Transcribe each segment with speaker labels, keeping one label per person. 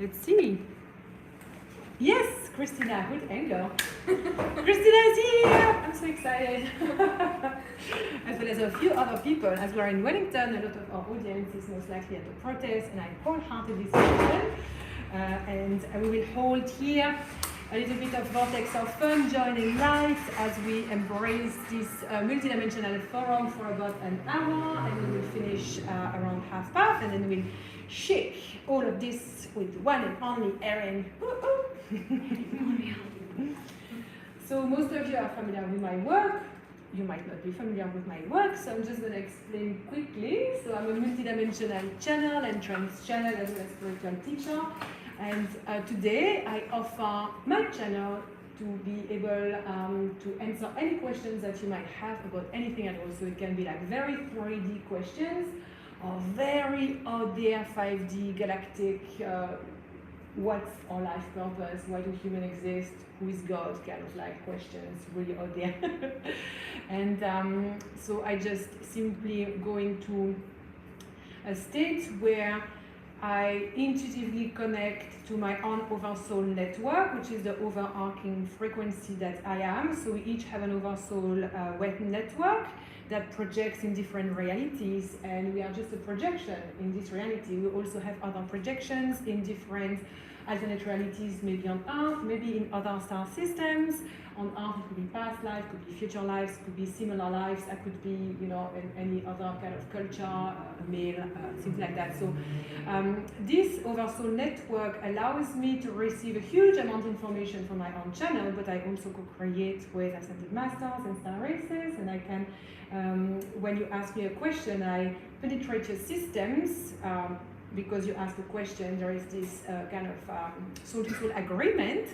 Speaker 1: Let's see. Yes, Christina, good angle. Christina is here! I'm so excited. As well as a few other people, as we are in Wellington, a lot of our audience is most likely at the protest, and I wholeheartedly support them. And we will hold here a little bit of vortex of fun, joining light as we embrace this multidimensional forum for about an hour, and we will finish around 5:30, and then we'll shake all of this with one and only Erin. So most of you are familiar with my work. You might not be familiar with my work, so I'm just going to explain quickly. So I'm a multidimensional channel and trans channel as well as spiritual teacher. And today I offer my channel to be able to answer any questions that you might have about anything at all. So it can be like very 3D questions or very out there 5D galactic, what's our life purpose, why do humans exist, who is God, kind of like questions really out there. And so I just simply going to a state where I intuitively connect to my own oversoul network, which is the overarching frequency that I am. So we each have an oversoul web network that projects in different realities, and we are just a projection in this reality. We also have other projections in different alternate realities, maybe on Earth, maybe in other star systems. On Earth, it could be past life, could be future lives, could be similar lives. I could be, you know, in any other kind of culture, male, things like that. So this oversoul network allows me to receive a huge amount of information from my own channel, but I also co-create with ascended masters and star races, and I can, when you ask me a question, I penetrate your systems. Because you ask a question, there is this kind of soul-to-soul agreement.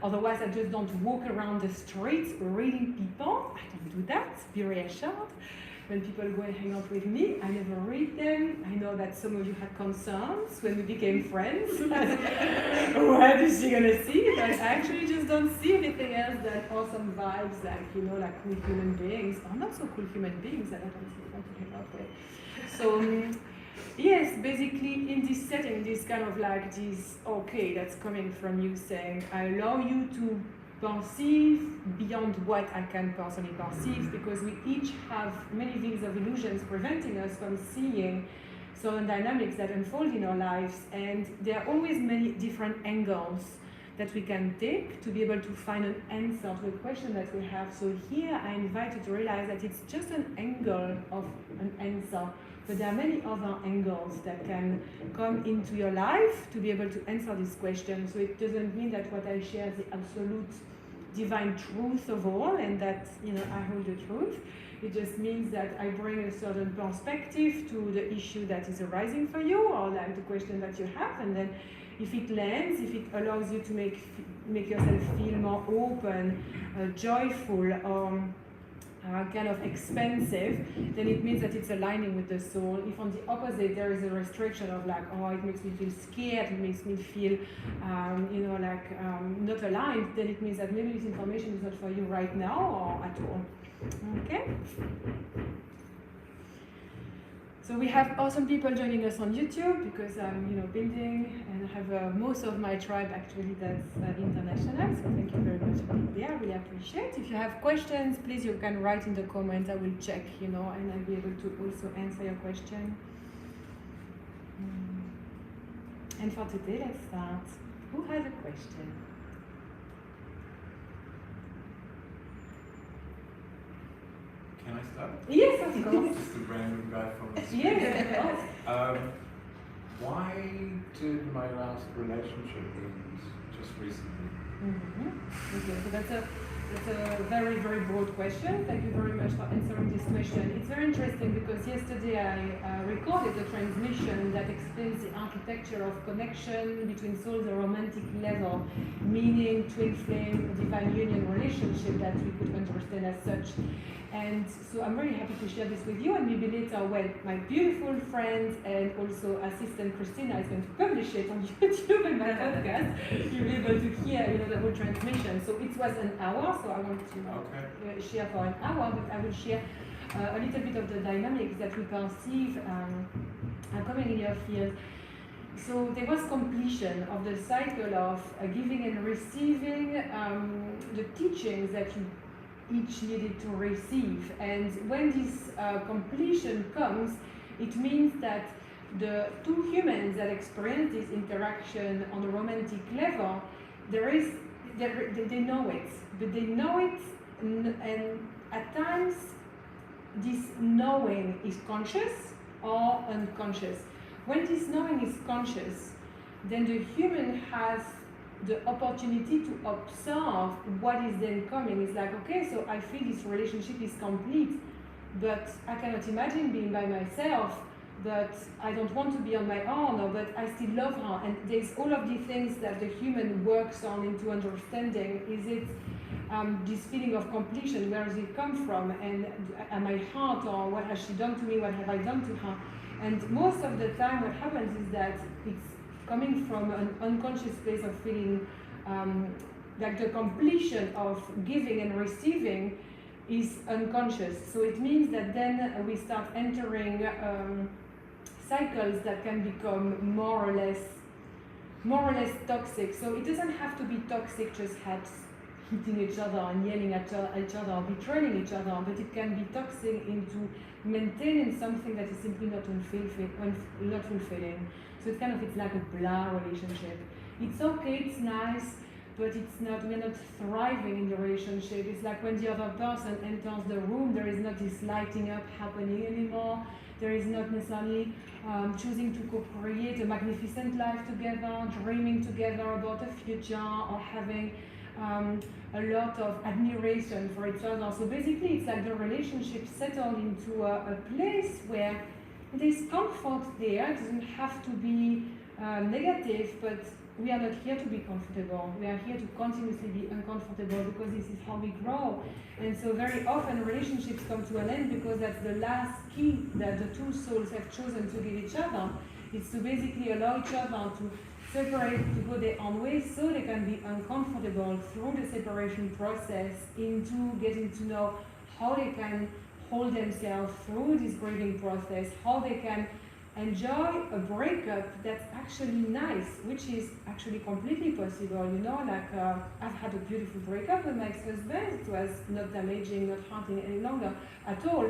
Speaker 1: Otherwise, I just don't walk around the streets reading people. I don't do that, be reassured. When people go and hang out with me, I never read them. I know that some of you had concerns when we became friends. What is she gonna see? But I actually just don't see anything else than awesome vibes, like, you know, like cool human beings, or not so cool human beings that I don't want to hang out with. So, yes, basically in this setting, this kind of like this, okay, that's coming from you saying, I allow you to perceive beyond what I can personally perceive, because we each have many things of illusions preventing us from seeing certain dynamics that unfold in our lives, and there are always many different angles that we can take to be able to find an answer to a question that we have. So here I invite you to realize that it's just an angle of an answer, but there are many other angles that can come into your life to be able to answer this question. So it doesn't mean that what I share is the absolute divine truth of all, and that, you know, I hold the truth. It just means that I bring a certain perspective to the issue that is arising for you, or like the question that you have, and then if it lands, if it allows you to make yourself feel more open, joyful, or kind of expensive, then it means that it's aligning with the soul. If on the opposite there is a restriction of like, oh, it makes me feel scared, it makes me feel, you know, like not aligned, then it means that maybe this information is not for you right now or at all. Okay? So we have awesome people joining us on YouTube because I'm, you know, building, and I have most of my tribe actually that's international. So thank you very much for being there. I really appreciate. If you have questions, please, you can write in the comments. I will check, you know, and I'll be able to also answer your question. And for today, let's start. Who has a question?
Speaker 2: Can I start?
Speaker 1: Yes, of course.
Speaker 2: Just a random guy from the street.
Speaker 1: Yes, of course.
Speaker 2: Why did my last relationship end just recently?
Speaker 1: Okay, so that's a very, very broad question. Thank you very much for answering this question. It's very interesting because yesterday I recorded a transmission that explains the architecture of connection between souls, a romantic level, meaning twin flame, divine union relationship that we could understand as such. And so I'm very happy to share this with you, and maybe later when my beautiful friend and also assistant Christina is going to publish it on YouTube and my podcast, you'll be able to hear, you know, the whole transmission. So it was an hour, so I want to share for an hour, but I will share a little bit of the dynamics that we perceive coming in your field. so there was completion of the cycle of giving and receiving the teachings that you each needed to receive. And when this completion comes, it means that the two humans that experience this interaction on a romantic level, they know it, but they know it, and at times this knowing is conscious or unconscious. When this knowing is conscious, then the human has the opportunity to observe what is then coming. It's like, okay, so I feel this relationship is complete, but I cannot imagine being by myself, but I don't want to be on my own, or but I still love her. And there's all of the things that the human works on into understanding. Is it this feeling of completion? Where does it come from? And am I hurt, or what has she done to me? What have I done to her? And most of the time what happens is that it's coming from an unconscious place of feeling like the completion of giving and receiving is unconscious. So it means that then we start entering cycles that can become more or less toxic. So it doesn't have to be toxic, just hitting each other and yelling at each other or betraying each other, but it can be toxic into maintaining something that is simply not fulfilling. So it's like a blah relationship. It's okay, it's nice, but we're not thriving in the relationship. It's like when the other person enters the room, there is not this lighting up happening anymore. There is not necessarily choosing to co-create a magnificent life together, dreaming together about a future, or having a lot of admiration for each other. So basically it's like the relationship settled into a place where there's comfort there. It doesn't have to be negative, but we are not here to be comfortable. We are here to continuously be uncomfortable, because this is how we grow. And so very often relationships come to an end because that's the last key that the two souls have chosen to give each other. It's to basically allow each other to separate, to go their own way, so they can be uncomfortable through the separation process, into getting to know how they can hold themselves through this grieving process, how they can enjoy a breakup that's actually nice, which is actually completely possible. I've had a beautiful breakup with my ex-husband. It was not damaging, not hurting any longer at all.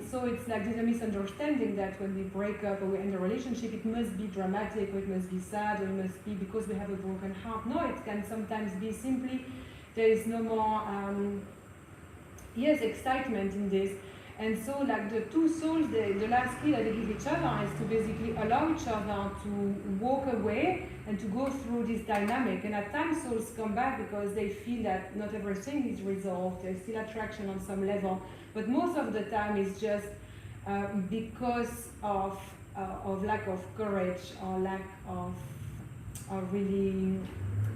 Speaker 1: So it's like there's a misunderstanding that when we break up or we end a relationship, it must be dramatic, or it must be sad, or it must be because we have a broken heart. No, it can sometimes be simply there is no more excitement in this. And so like the two souls, the last key that they give each other is to basically allow each other to walk away and to go through this dynamic. And at times souls come back because they feel that not everything is resolved. There's still attraction on some level. But most of the time it's just because of lack of courage, or lack of really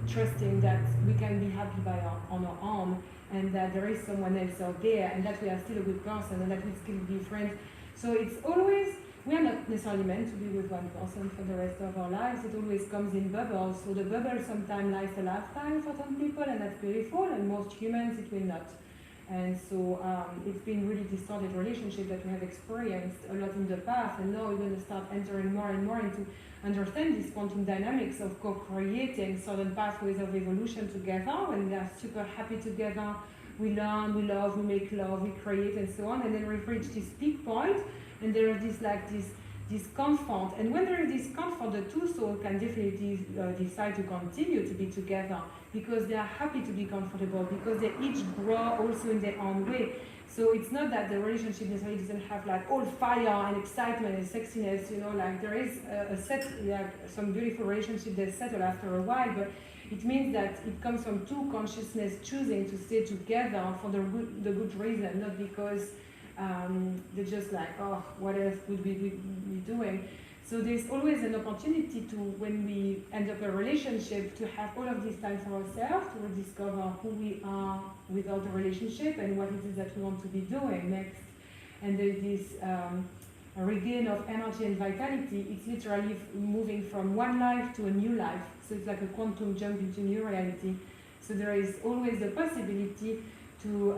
Speaker 1: trusting that we can be happy on our own, and that there is someone else out there, and that we are still a good person, and that we still be friends. So it's always, we are not necessarily meant to be with one person for the rest of our lives. It always comes in bubbles. So the bubble sometimes lasts a lifetime for some people, and that's beautiful, and most humans it will not. And so it's been really distorted relationship that we have experienced a lot in the past, and now we're going to start entering more and more into understand these quantum dynamics of co-creating certain pathways of evolution together. When we are super happy together, we learn, we love, we make love, we create, and so on, and then we reach this peak point, and there is this comfort. And when there is this comfort, the two souls can definitely decide to continue to be together, because they are happy to be comfortable, because they each grow also in their own way. So it's not that the relationship necessarily doesn't have like all fire and excitement and sexiness, like there is some beautiful relationship that settle after a while, but it means that it comes from two consciousness choosing to stay together for the good reason, not because they're just like, oh, what else would we be doing? So there's always an opportunity to, when we end up a relationship, to have all of this time for ourselves, to rediscover who we are without a relationship and what it is that we want to be doing next. And there's this regain of energy and vitality. It's literally moving from one life to a new life. So it's like a quantum jump into new reality. So there is always the possibility to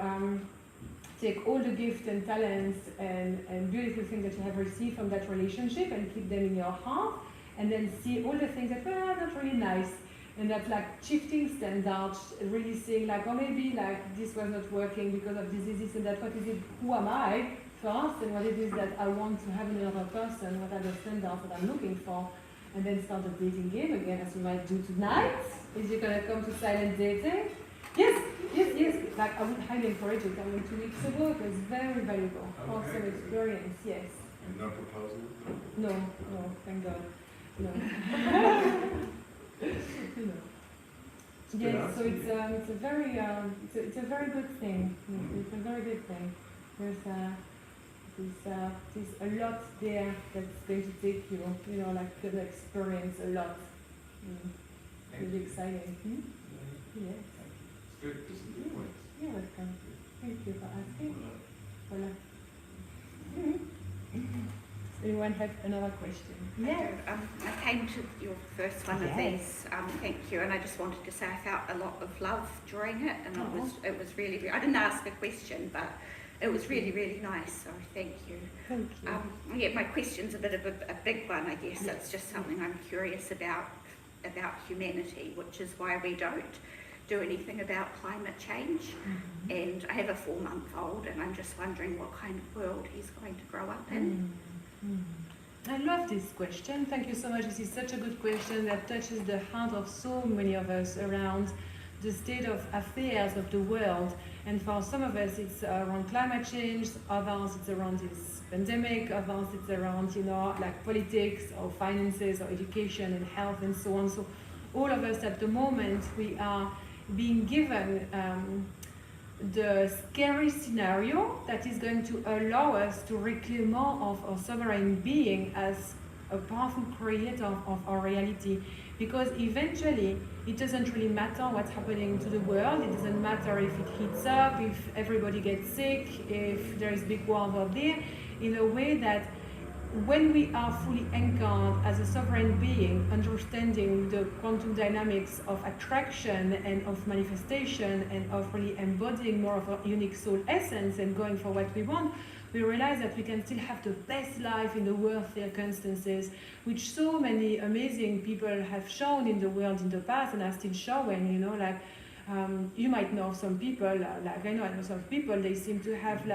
Speaker 1: take all the gifts and talents and beautiful things that you have received from that relationship and keep them in your heart, and then see all the things that are not really nice. And that's like shifting standards, really seeing like, oh, maybe like this was not working because of this and that. What is it? Who am I first? And what it is that I want to have in another person? What are the standards that I'm looking for? And then start a dating game again, as we might do tonight. Is you're gonna come to silent dating? Yes. Like I would highly encourage it. I went 2 weeks ago. It was very valuable.
Speaker 2: Okay.
Speaker 1: Awesome experience. Yes.
Speaker 2: And no proposal?
Speaker 1: No, thank God. No. No. Yes, so it's a very good thing. It's a very good thing. There's a lot there that's going to take you. Like to experience a lot. Really exciting. Yes.
Speaker 2: It's good. Just good points.
Speaker 1: You're welcome. Thank you for asking. Voilà. Anyone have another question?
Speaker 3: Yes. I came to your first one of these. Thank you. And I just wanted to say I felt a lot of love during it, and it was really. I didn't ask a question, but it was really, really nice. So thank you.
Speaker 1: Thank you.
Speaker 3: Yeah, my question's a bit of a big one, I guess. Yes. It's just something I'm curious about humanity, which is why we don't do anything about climate change. And I have a 4-month-old, and I'm just wondering what kind of world he's going to grow up in.
Speaker 1: I love this question. Thank you so much. This is such a good question that touches the heart of so many of us around the state of affairs of the world. And for some of us, it's around climate change. Others, it's around this pandemic. Others, it's around, like politics or finances or education and health and so on. So all of us at the moment, we are being given the scary scenario that is going to allow us to reclaim more of our sovereign being as a powerful creator of our reality. Because eventually, it doesn't really matter what's happening to the world. It doesn't matter if it heats up, if everybody gets sick, if there is big wars out there, in a way that when we are fully anchored as a sovereign being, understanding the quantum dynamics of attraction and of manifestation and of really embodying more of our unique soul essence and going for what we want, we realize that we can still have the best life in the worst circumstances, which so many amazing people have shown in the world in the past and are still showing, you might know some people, like I know some people, they seem to have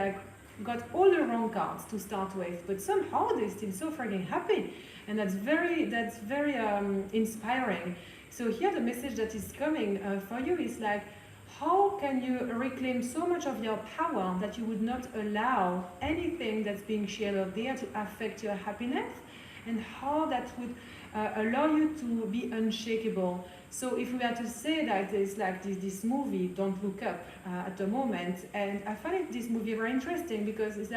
Speaker 1: got all the wrong cards to start with, but somehow they're still so freaking happy, and that's very inspiring. So here the message that is coming for you is how can you reclaim so much of your power that you would not allow anything that's being shared out there to affect your happiness, and how that would allow you to be unshakable. So if we were to say that there's this movie, Don't Look Up, at the moment, and I find this movie very interesting because it's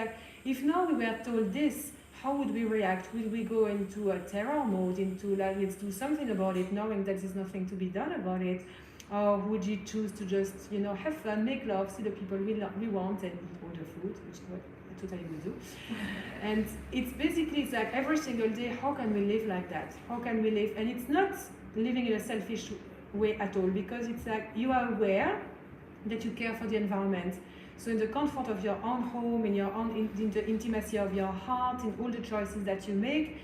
Speaker 1: if now we were told this, how would we react? Would we go into a terror mode, into let's do something about it, knowing that there's nothing to be done about it? Or would you choose to just, have fun, make love, see the people we want, and eat all the food, which is what I totally would do. And it's basically, every single day, how can we live like that? How can we live? And it's not living in a selfish way at all, because it's you are aware that you care for the environment. So in the comfort of your own home, in the intimacy of your heart, in all the choices that you make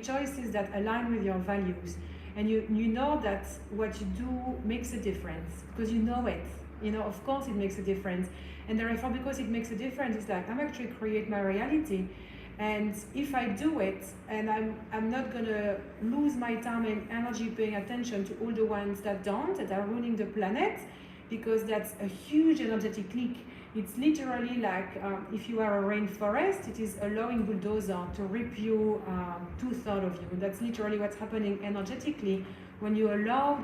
Speaker 1: choices that align with your values. And you know that what you do makes a difference, because you know it. Of course it makes a difference. And therefore, because it makes a difference, it's I'm actually create my reality. And if I do it, and I'm not gonna lose my time and energy paying attention to all the ones that are ruining the planet, because that's a huge energetic leak. It's literally if you are a rainforest, it is allowing bulldozer to rip you 2/3 of you. That's literally what's happening energetically when you allow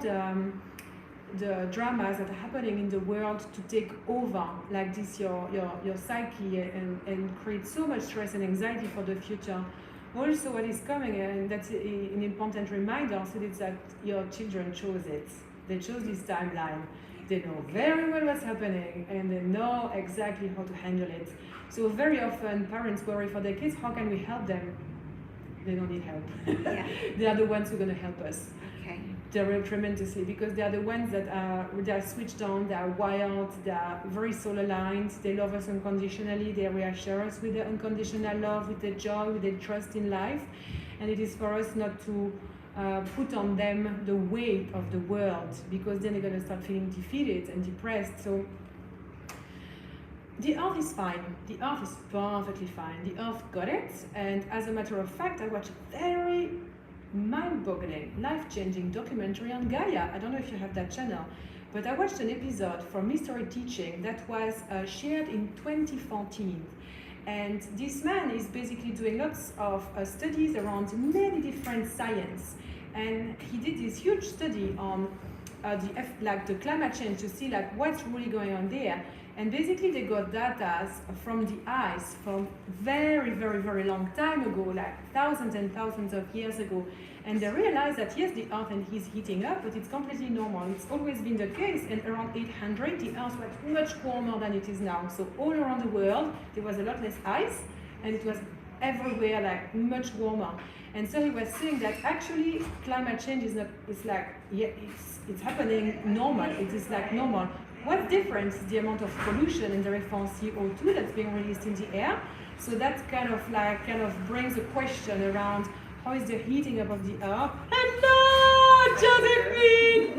Speaker 1: the dramas that are happening in the world to take over like this your psyche and create so much stress and anxiety for the future. Also what is coming, and that's an important reminder, so it's that your children chose it. They chose this timeline. They know very well what's happening and they know exactly how to handle it. So very often parents worry for their kids, how can we help them? They don't need help.
Speaker 3: Yeah.
Speaker 1: They are the ones who are going to help us.
Speaker 3: Okay.
Speaker 1: They're tremendously, because they are the ones that are switched on, they are wired, they are very soul aligned, they love us unconditionally, they reassure us with their unconditional love, with their joy, with their trust in life. And it is for us not to put on them the weight of the world, because then they're going to start feeling defeated and depressed. So the Earth is fine. The Earth is perfectly fine. The Earth got it. And as a matter of fact, I watched a very mind-boggling, life-changing documentary on Gaia. I don't know if you have that channel, but I watched an episode from Mystery Teaching that was shared in 2014. And this man is basically doing lots of studies around many different science. And he did this huge study on the climate change to see like what's really going on there. And basically they got data from the ice from very, very, very long time ago, like thousands and thousands of years ago. And they realized that yes, the Earth is heating up, but it's completely normal. It's always been the case, and around 800, the Earth was much warmer than it is now. So all around the world, there was a lot less ice, and it was everywhere like much warmer. And so he was saying that actually climate change is not, it's like, yeah, it's happening normal, it is like normal. What's different is the amount of pollution and the refined CO2 that's being released in the air. So that kind of brings a question around how is the heating up of the Earth? Hello, Josephine!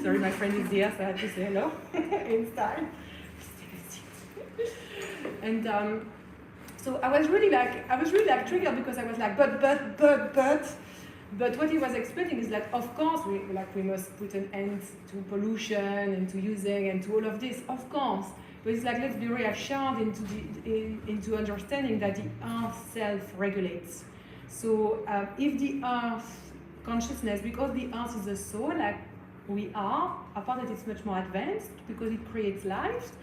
Speaker 1: Sorry, my friend is here, so I have to say hello in style. And so I was really like triggered, because I was like, but what he was explaining is like, of course, we must put an end to pollution and to using and to all of this, of course. But it's like, let's be reassured into understanding that the Earth self-regulates. So if the Earth consciousness, because the Earth is a soul, like we are, apart that it's much more advanced because it creates life.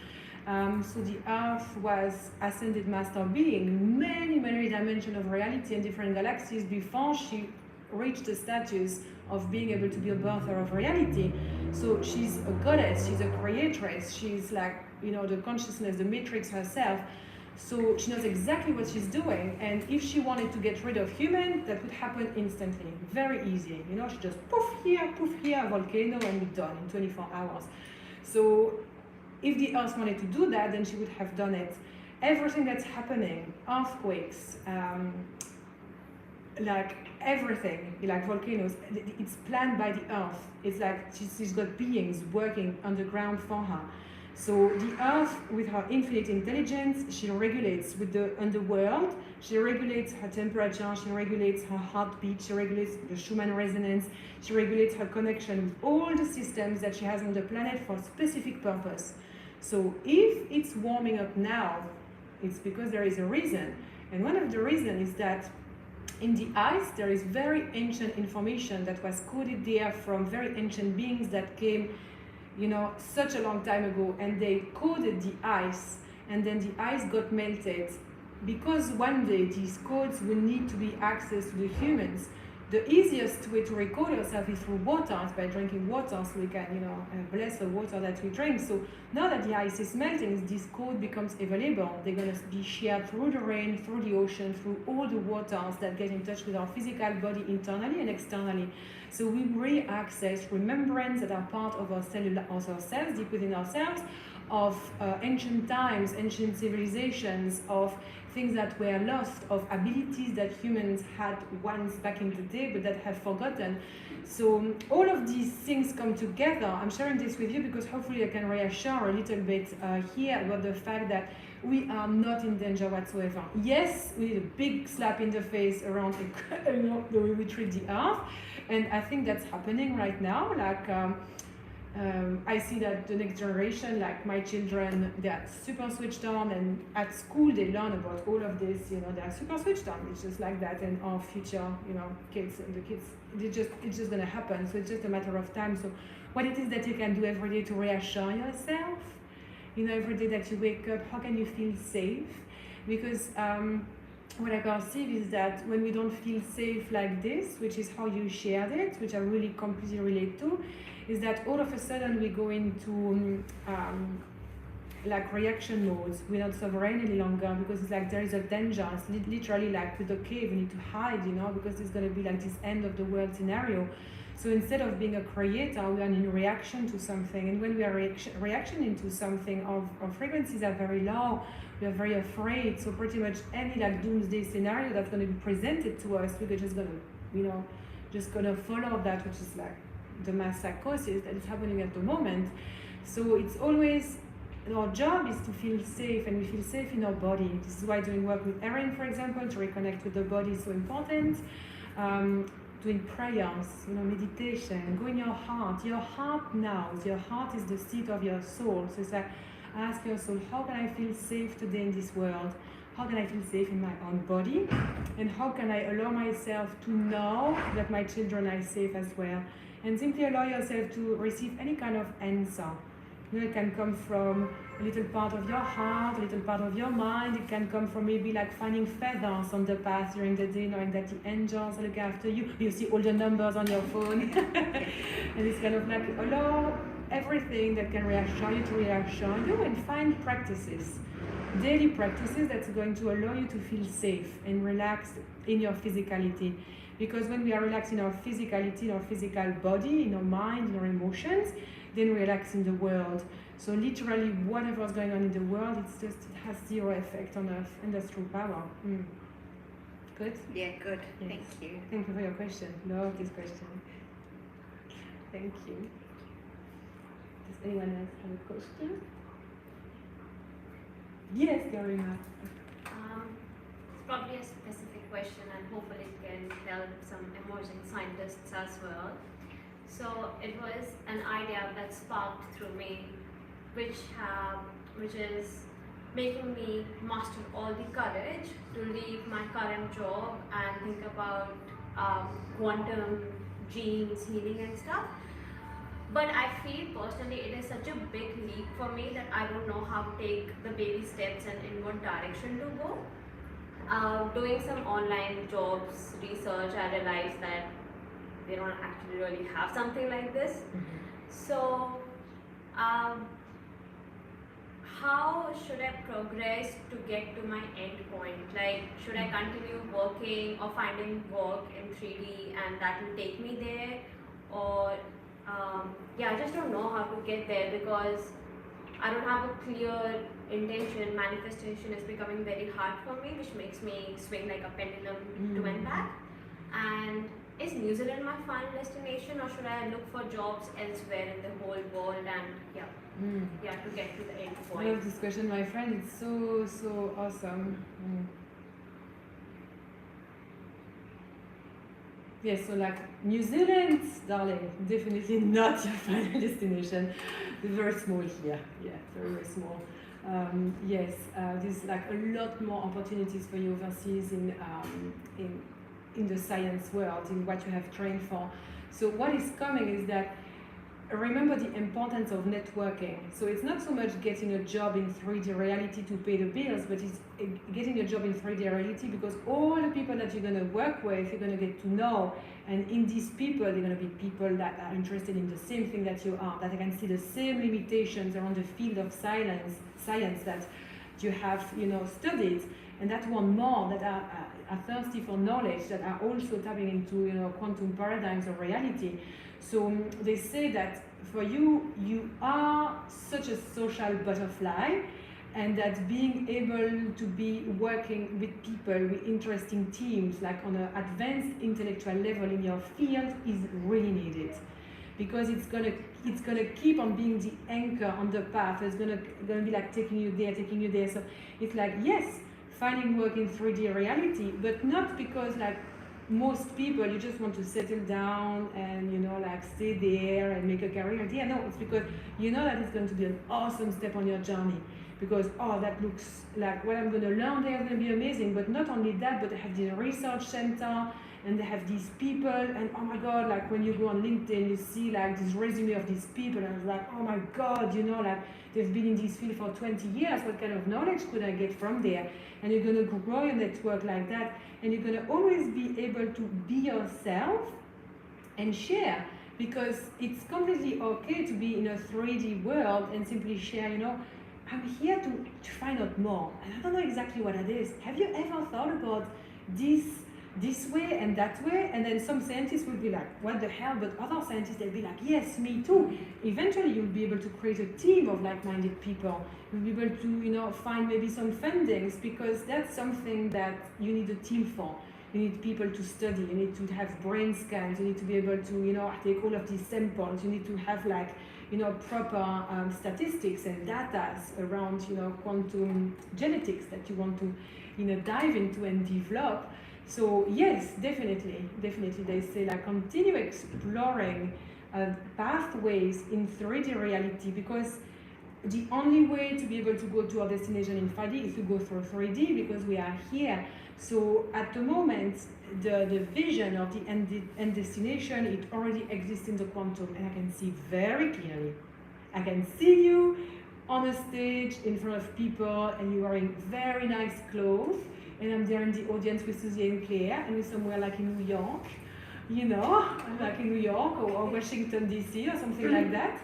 Speaker 1: So the Earth was ascended master being, many dimensions of reality and different galaxies before she reached the status of being able to be a birther of reality. So she's a goddess, she's a creatress, she's like, you know, the consciousness, the matrix herself. So she knows exactly what she's doing, and if she wanted to get rid of humans, that would happen instantly, very easy. You know, she just poof here, volcano, and we're done in 24 hours. So if the Earth wanted to do that, then she would have done it. Everything that's happening, earthquakes, like everything, like volcanoes, it's planned by the Earth. It's like she's got beings working underground for her. So the Earth, with her infinite intelligence, she regulates with the underworld, she regulates her temperature, she regulates her heartbeat, she regulates the Schumann resonance, she regulates her connection with all the systems that she has on the planet for a specific purpose. So if it's warming up now, it's because there is a reason. And one of the reasons is that in the ice, there is very ancient information that was coded there from very ancient beings that came, you know, such a long time ago, and they coded the ice, and then the ice got melted. Because one day these codes will need to be accessed to the humans, the easiest way to record yourself is through water, it's by drinking water, so we can, you know, bless the water that we drink. So now that the ice is melting, this code becomes available. They're going to be shared through the rain, through the ocean, through all the waters that get in touch with our physical body internally and externally. So we re-access remembrance that are part of our cells, deep within ourselves, of ancient times, ancient civilizations, of things that were lost, of abilities that humans had once back in the day but that have forgotten. So all of these things come together. I'm sharing this with you because hopefully I can reassure a little bit here about the fact that we are not in danger whatsoever. Yes, we need a big slap in the face around the way we treat the Earth, and I think that's happening right now. Like I see that the next generation, like my children, they are super switched on, and at school they learn about all of this, you know, they are super switched on. It's just like that, and our future, you know, kids, and the kids, it's just gonna happen. So it's just a matter of time. So what it is that you can do every day to reassure yourself, you know, every day that you wake up, how can you feel safe? Because what I perceive is that when we don't feel safe like this, which is how you shared it, which I really completely relate to, is that all of a sudden we go into like reaction modes. We're not sovereign any longer because it's like there is a danger. It's literally like with the cave, we need to hide, you know, because it's going to be like this end of the world scenario. So instead of being a creator, we are in reaction to something. And when we are reaction into something, our frequencies are very low. We are very afraid. So pretty much any like doomsday scenario that's going to be presented to us, we're just going to just gonna follow that, which is like the mass psychosis that is happening at the moment. So it's always, our job is to feel safe, and we feel safe in our body. This is why doing work with Erin, for example, to reconnect with the body is so important. Doing prayers, meditation, go in your heart. Your heart knows. Your heart is the seat of your soul. So it's like, ask your soul, how can I feel safe today in this world? How can I feel safe in my own body? And how can I allow myself to know that my children are safe as well? And simply allow yourself to receive any kind of answer. It can come from a little part of your heart, a little part of your mind. It can come from maybe like finding feathers on the path during the day, knowing that the angels look after you. You see all the numbers on your phone. And it's kind of like allow everything that can reassure you to reassure you, and find practices, daily practices that's going to allow you to feel safe and relaxed in your physicality. Because when we are relaxed in our physicality, in our physical body, in our mind, in our emotions, then relax in the world. So literally whatever's going on in the world, it has zero effect on us, and that's true power. Good?
Speaker 3: Yeah, good.
Speaker 1: Yes.
Speaker 3: Thank you.
Speaker 1: Thank you for your question. Love this question. Thank you. Does anyone else have a question? Yes, Garima.
Speaker 4: It's probably a specific question, and hopefully it can help some emerging scientists as well. So it was an idea that sparked through me, which is making me muster all the courage to leave my current job and think about quantum genes, healing and stuff. But I feel personally it is such a big leap for me that I don't know how to take the baby steps and in what direction to go. Doing some online jobs research, I realized that they don't actually really have something like this. So how should I progress to get to my end point? Like, should I continue working or finding work in 3D and that will take me there? Or I just don't know how to get there because I don't have a clear intention. Manifestation is becoming very hard for me, which makes me swing like a pendulum to and back. And is New Zealand my final destination, or should I look for jobs elsewhere in the whole world and to get to the end point?
Speaker 1: I love this question, my friend. It's so awesome. Yes, so like New Zealand, darling, definitely not your final destination. Very small here, very small. Yes, there's like a lot more opportunities for you overseas in the science world, in what you have trained for. So what is coming is that remember the importance of networking. So it's not so much getting a job in 3D reality to pay the bills, but it's getting a job in 3D reality because all the people that you're going to work with, you're going to get to know. And in these people, they're going to be people that are interested in the same thing that you are, that can see the same limitations around the field of science that you have, studied, and that want more, that are thirsty for knowledge, that are also tapping into, quantum paradigms of reality. So they say that for you, you are such a social butterfly, and that being able to be working with people, with interesting teams, like on an advanced intellectual level in your field is really needed. Because it's gonna keep on being the anchor on the path. It's gonna be like taking you there. So it's like, yes, finding work in 3D reality, but not because like most people, you just want to settle down and like stay there and make a career there. No, it's because you know that it's going to be an awesome step on your journey. Because that looks like what I'm going to learn there is going to be amazing. But not only that, but they have the research center and they have these people, and oh my god, like when you go on LinkedIn, you see like this resume of these people, and it's like, oh my god, like they've been in this field for 20 years. What kind of knowledge could I get from there? And you're going to grow your network like that, and you're going to always be able to be yourself and share. Because it's completely okay to be in a 3D world and simply share, I'm here to find out more, and I don't know exactly what it is. Have you ever thought about this way and that way? And then some scientists will be like, what the hell? But other scientists, they'll be like, yes, me too. Eventually, you'll be able to create a team of like-minded people. You'll be able to, find maybe some fundings, because that's something that you need a team for. You need people to study. You need to have brain scans. You need to be able to, take all of these samples. You need to have proper statistics and data around, quantum genetics that you want to, dive into and develop. So yes, definitely, they say continue exploring pathways in 3D reality, because the only way to be able to go to our destination in 5D is to go through 3D, because we are here. So at the moment, the vision of the end destination, it already exists in the quantum, and I can see very clearly. I can see you on a stage in front of people, and you're wearing very nice clothes, and I'm there in the audience with Susie and Claire, and we're somewhere like in New York, like in New York or Washington DC or something like that,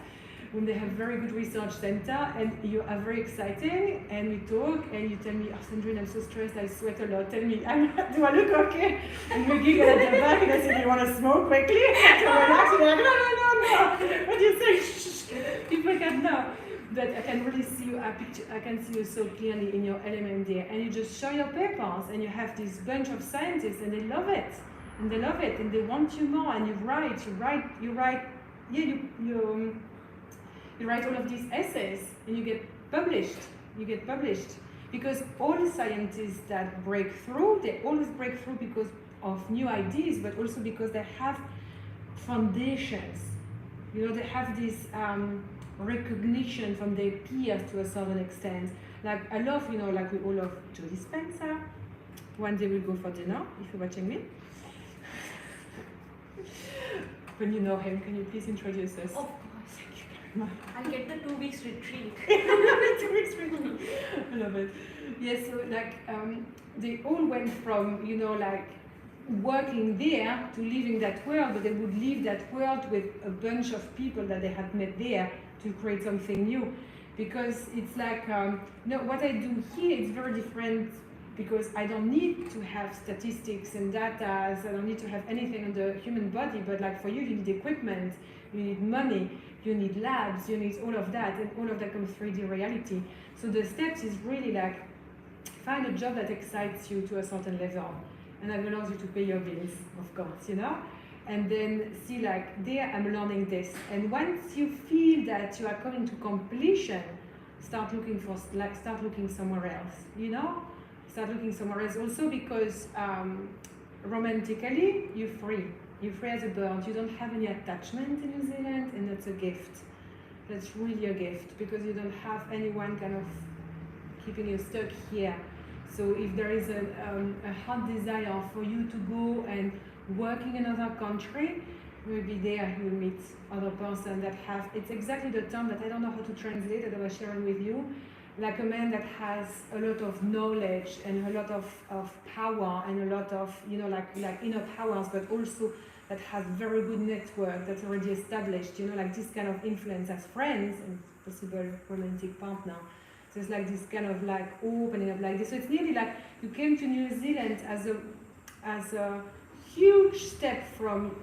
Speaker 1: when they have very good research center, and you are very exciting, and we talk, and you tell me, oh Sandrine, I'm so stressed, I sweat a lot, tell me, do I look okay? And we giggle at the back, and I say, do you want to smoke quickly? So relax, and you're like, no. What do you say? Shh. People can't know. But I can really see you, I can see you so clearly in your element there, and you just show your papers, and you have this bunch of scientists, and they love it, and they want you more, and you write, you write all of these essays, and you get published, because all the scientists that break through, they always break through because of new ideas, but also because they have foundations, they have this recognition from their peers to a certain extent. Like I love, we all love Joe Dispenza. One day we'll go for dinner, if you're watching me. When you know him, can you please introduce us?
Speaker 4: Of course.
Speaker 1: Thank you very much.
Speaker 4: I'll get the 2 weeks retreat.
Speaker 1: 2 weeks retreat. I love it. Yes, so they all went from, working there to living that world, but they would leave that world with a bunch of people that they had met there to create something new. Because it's what I do here is very different, because I don't need to have statistics and data, I don't need to have anything on the human body, but for you need equipment, you need money, you need labs, you need all of that, and all of that comes 3D reality. So the steps is really find a job that excites you to a certain level, and that allows you to pay your bills, of course, and then see there I'm learning this, and once you feel that you are coming to completion, start looking somewhere else, start looking somewhere else. Also because romantically you're free as a bird, you don't have any attachment in New Zealand, and that's a gift. That's really a gift, because you don't have anyone kind of keeping you stuck here. So if there is a hard desire for you to go and work in another country, maybe there you'll meet other person that have, it's exactly the term that I don't know how to translate, that I was sharing with you, like a man that has a lot of knowledge and a lot of power and a lot of, like inner powers, but also that has very good network that's already established, this kind of influence as friends and possible romantic partner. So it's this kind of opening up this. So it's nearly you came to New Zealand as a huge step from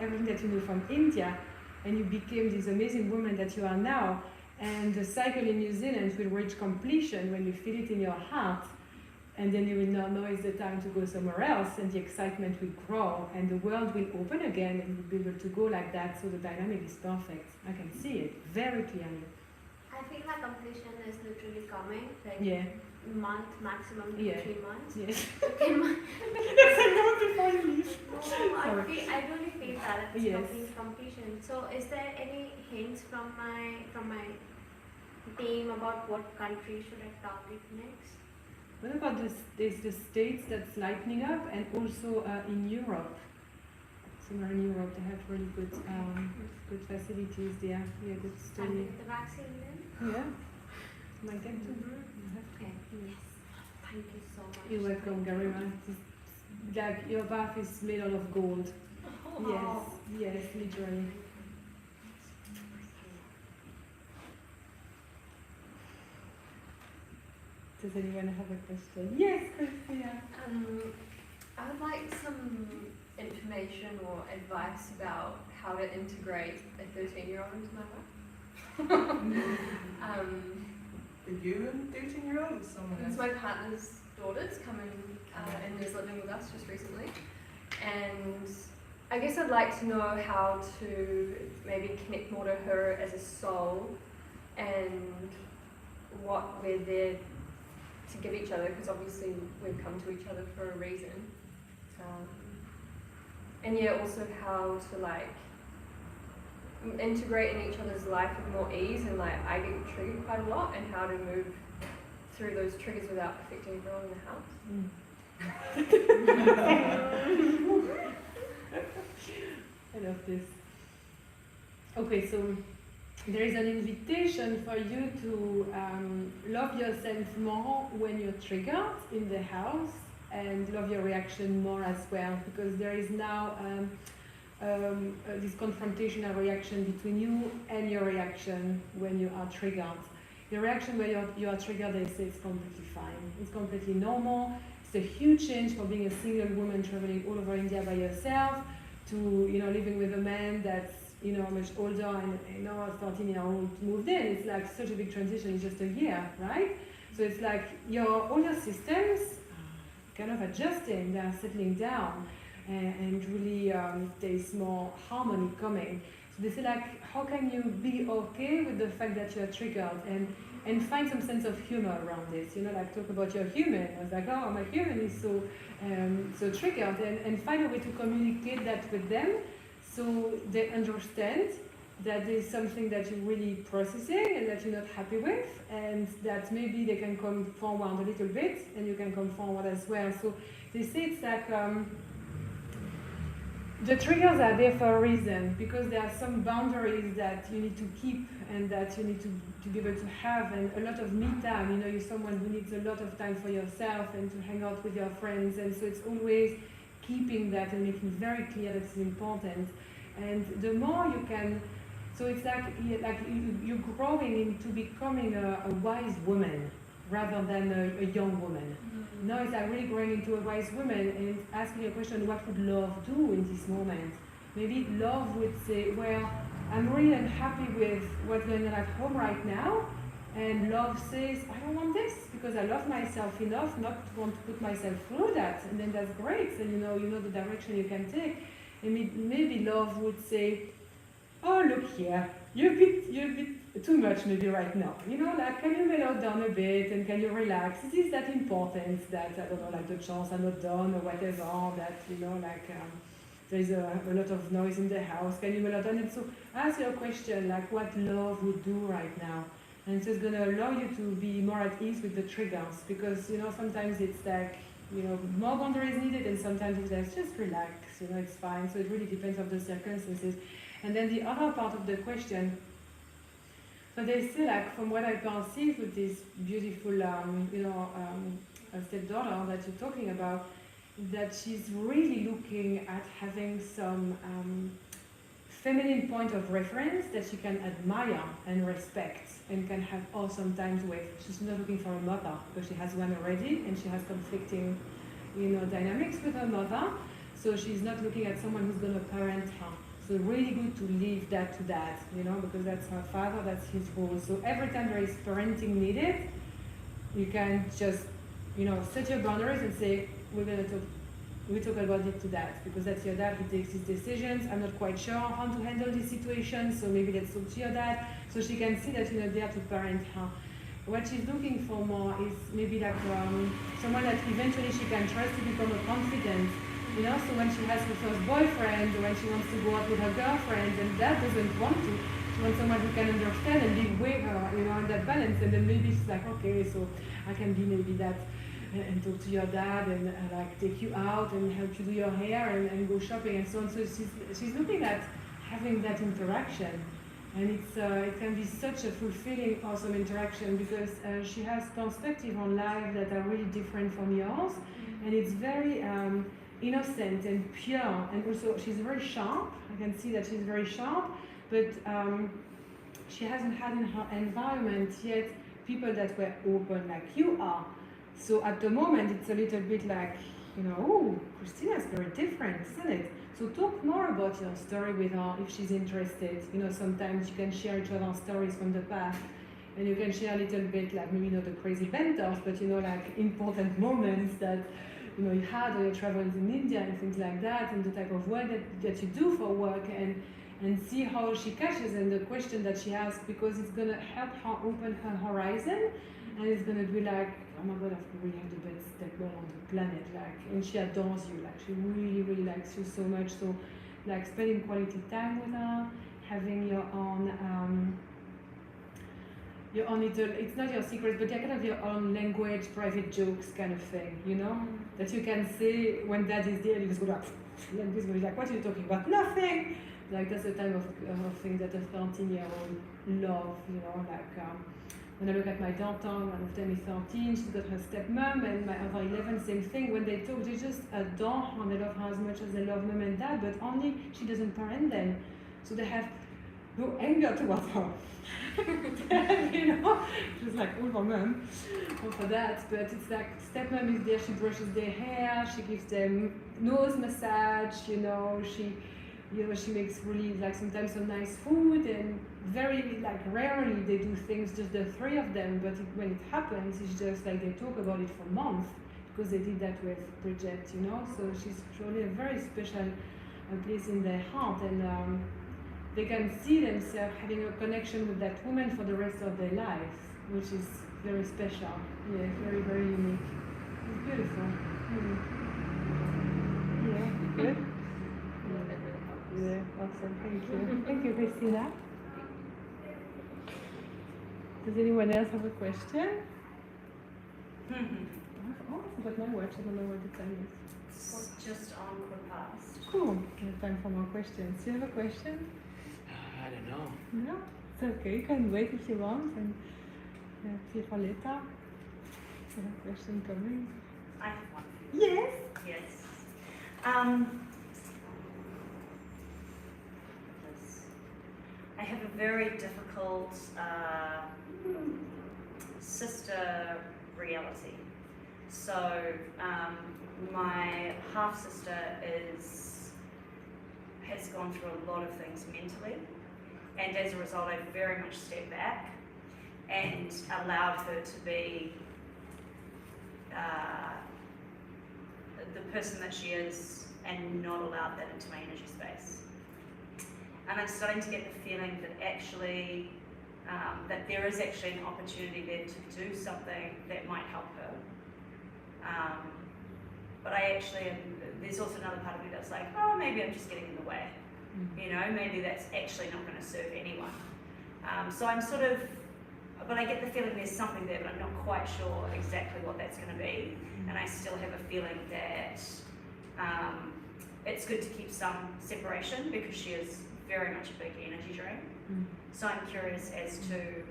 Speaker 1: everything that you knew from India, and you became this amazing woman that you are now. And the cycle in New Zealand will reach completion when you feel it in your heart, and then you will know it's the time to go somewhere else, and the excitement will grow, and the world will open again, and you'll be able to go like that. So the dynamic is perfect. I can see it very clearly.
Speaker 4: I feel my completion is literally coming,
Speaker 1: Yeah.
Speaker 4: month maximum 3 months.
Speaker 1: Yes.
Speaker 4: Okay,
Speaker 1: Yes, I know before you leave.
Speaker 4: I really feel that it's
Speaker 1: Yes.
Speaker 4: complete completion. So is there any hints from my team about what country should I target next?
Speaker 1: What about there's the States that's lightening up, and also in Europe. Somewhere in Europe they have really good good facilities there. Yeah, good study.
Speaker 4: And the vaccine then?
Speaker 1: Yeah. Might get to. You have to.
Speaker 4: Okay. Yes. Thank you so much.
Speaker 1: You're welcome, Garima. Your bath is made out of gold.
Speaker 4: Oh.
Speaker 1: Yes, literally. Does anyone have a question? Yes, Christina.
Speaker 5: I would like some information or advice about how to integrate a 13-year-old into my life.
Speaker 6: Are you a 13-year-old or someone
Speaker 5: It's
Speaker 6: else?
Speaker 5: my partner's daughters come and is living with us just recently, and I guess I'd like to know how to maybe connect more to her as a soul and what we're there to give each other, because obviously we've come to each other for a reason. And yeah, also how to like integrate in each other's life with more ease, and like I get triggered quite a lot, and how to move through those triggers without affecting everyone in the house.
Speaker 1: I love this. Okay, so there is an invitation for you to love yourself more when you're triggered in the house, and love your reaction more as well, because there is now this confrontational reaction between you and your reaction when you are triggered. Your reaction when you are triggered, they say it's completely fine. It's completely normal. It's a huge change from being a single woman traveling all over India by yourself to living with a man that's much older and a 13-year-old moved in. It's like such a big transition in just a year, right? So it's like your older systems kind of adjusting, they're settling down, and really there's more harmony coming. So they say like, how can you be okay with the fact that you're triggered and find some sense of humor around this? Like talk about your human. I was like, oh, my human is so triggered, and find a way to communicate that with them so they understand that there's something that you're really processing and that you're not happy with, and that maybe they can come forward a little bit and you can come forward as well. So they say it's like the triggers are there for a reason, because there are some boundaries that you need to keep and that you need to be able to have, and a lot of me time. You're someone who needs a lot of time for yourself and to hang out with your friends, and so it's always keeping that and making very clear that it's important. And the more you can, so it's like you're growing into becoming a wise woman rather than a young woman. Mm-hmm. Now it's like really growing into a wise woman and asking a question, what would love do in this moment? Maybe love would say, well, I'm really unhappy with what's going on at home right now, and love says, I don't want this because I love myself enough not to want to put myself through that, and then that's great, and you know the direction you can take. And maybe love would say, oh, look here, you're a bit too much maybe right now. Like, can you mellow down a bit and can you relax? Is that important that, I don't know, like the chores are not done or whatever, that, there's a lot of noise in the house, can you mellow down? And so ask your question, like what love would do right now. And so it's going to allow you to be more at ease with the triggers, because, sometimes it's like, more boundaries needed, and sometimes it's like, just relax, it's fine. So it really depends on the circumstances. And then the other part of the question, so they say, like, from what I perceive with this beautiful, stepdaughter that you're talking about, that she's really looking at having some feminine point of reference that she can admire and respect and can have awesome times with. She's not looking for a mother because she has one already and she has conflicting, dynamics with her mother. So she's not looking at someone who's going to parent her. So really good to leave that to that, because that's her father, that's his role. So every time there is parenting needed, you can just, set your boundaries and say, we talk about it to that, because that's your dad, he takes his decisions. I'm not quite sure how to handle this situation, so maybe let's talk to your dad. So she can see that you're not there to parent her. What she's looking for more is maybe like someone that eventually she can trust to become a confidant. So when she has her first boyfriend, or when she wants to go out with her girlfriend, and dad doesn't want to, she wants someone who can understand and be with her, in that balance. And then maybe she's like, okay, so I can be maybe that, and talk to your dad, and like take you out and help you do your hair and go shopping and so on. So she's looking at having that interaction, and it can be such a fulfilling, awesome interaction, because she has perspective on life that are really different from yours, and it's very innocent and pure, and also she's very sharp. I can see that she's very sharp, but she hasn't had in her environment yet people that were open like you are. So at the moment it's a little bit like, oh, Christina's very different, isn't it? So talk more about your story with her if she's interested. Sometimes you can share each other's stories from the past and you can share a little bit, like maybe not the crazy banters, but you know, like important moments that you know you had when you traveled in India and things like that, and the type of work that you do for work, and see how she catches and the question that she asks, because it's gonna help her open her horizon, and it's gonna be like, oh my god, I really have the best stepmom on the planet, like, and she adores you, like she really, really likes you so much. So like spending quality time with her, having your own little, it's not your secret, but kind of your own language, private jokes kind of thing, you know, that you can say when dad is there, you just go like, and he's going to be like, what are you talking about? Nothing. Like that's the time of thing that a 13-year-old love, you know, like when I look at my daughter, one of them is 13, she's got her stepmom, and my other 11, same thing. When they talk, they just adore her, and they love her as much as they love mom and dad, but only she doesn't parent them. So they have no anger towards her. You know, just like all for mom, all for that. But it's like stepmom is there, she brushes their hair, she gives them nose massage, you know, she makes really like sometimes some nice food, and very like rarely they do things just the three of them, but when it happens, it's just like they talk about it for months, because they did that with Bridget, you know. So she's truly a very special place in their heart, and they can see themselves having a connection with that woman for the rest of their lives, which is very special. Yeah, very, very unique. It's beautiful. Yeah, good. Yeah, awesome. Thank you. Thank you, Christina. Does anyone else have a question? Oh, I forgot my watch. I don't know what the time is.
Speaker 6: It's just on quarter past.
Speaker 1: Cool. We have time for more questions. Do you have a question?
Speaker 7: I don't know.
Speaker 1: No? It's okay. You can wait if you want, and see for later. Is there a question coming?
Speaker 6: I have one for you.
Speaker 1: Yes.
Speaker 6: Yes. I have a very difficult sister reality. So my half sister has gone through a lot of things mentally, and as a result, I've very much stepped back and allowed her to be the person that she is, and not allowed that into my energy space. And I'm starting to get the feeling that actually, that there is actually an opportunity there to do something that might help her. But there's also another part of me that's like, oh, maybe I'm just getting in the way. You know, maybe that's actually not going to serve anyone. So I'm sort of, but I get the feeling there's something there, but I'm not quite sure exactly what that's going to be. And I still have a feeling that it's good to keep some separation, because she is very much a big energy drain. So I'm curious as to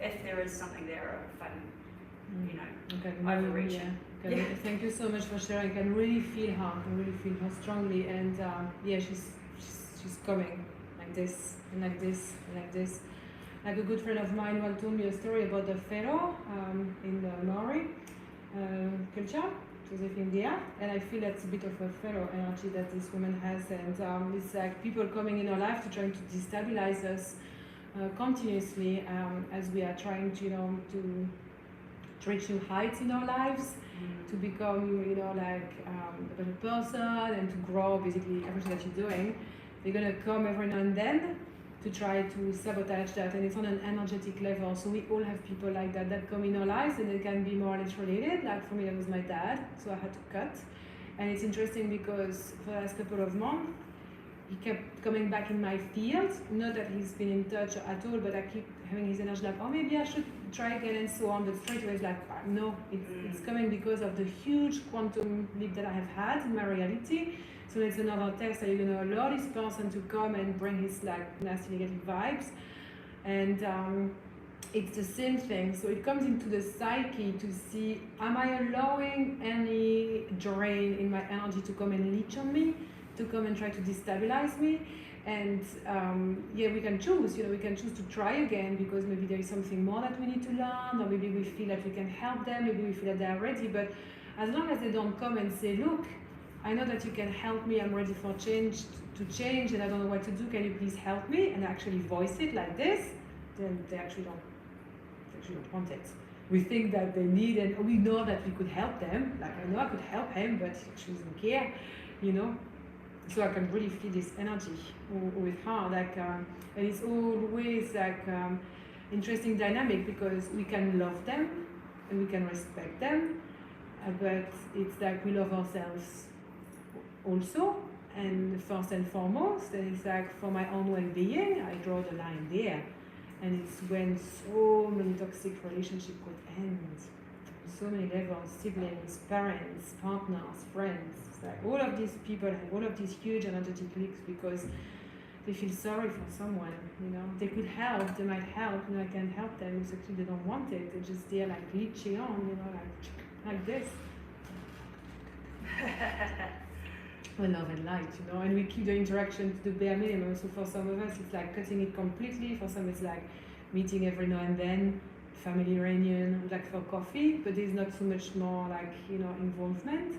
Speaker 6: if there is something there, or if I'm, you know, overreaching.
Speaker 1: Yeah. Thank you so much for sharing. I can really feel her. I can really feel her strongly, and yeah, she's coming like this and like this and like this. Like a good friend of mine once told me a story about the pharaoh in the Maori culture, Josephine Dia, and I feel that's a bit of a pharaoh energy that this woman has, and it's like people coming in our life to trying to destabilize us continuously as we are trying to, you know, to reach new heights in our lives, to become, you know, like a better person, and to grow basically everything that you're doing. They're gonna come every now and then to try to sabotage that, and it's on an energetic level. So we all have people like that come in our lives, and it can be more or less related. Like for me, that was my dad, so I had to cut. And it's interesting because for the last couple of months, he kept coming back in my field. Not that he's been in touch at all, but I keep having his energy like, oh, maybe I should try again and so on. But straight away it's like, no, it's coming because of the huge quantum leap that I have had in my reality. So it's another text that you're going to allow this person to come and bring his like nasty negative vibes. And it's the same thing. So it comes into the psyche to see, am I allowing any drain in my energy to come and leech on me, to come and try to destabilize me? And yeah, we can choose, you know, we can choose to try again, because maybe there is something more that we need to learn, or maybe we feel that we can help them, maybe we feel that they are ready. But as long as they don't come and say, look, I know that you can help me, I'm ready for change, and I don't know what to do, can you please help me? And actually voice it like this, then they actually don't actually don't want it. We think that they need, and we know that we could help them. Like, I know I could help him, but she doesn't care, you know. So I can really feel this energy with her. Like, and it's always like interesting dynamic because we can love them and we can respect them, but it's like we love ourselves also. And first and foremost, and it's like for my own well-being, I draw the line there. And it's when so many toxic relationships could end. So many levels, siblings, parents, partners, friends. It's like all of these people have all of these huge identity cliques because they feel sorry for someone, you know. They could help, they might help, you know, I can help them, it's actually they don't want it. They're just there like leeching on, you know, like this. Well, love and light, you know, and we keep the interaction to the bare minimum. So for some of us, it's like cutting it completely. For some, it's like meeting every now and then, family reunion, like for coffee. But there's not so much more like, you know, involvement.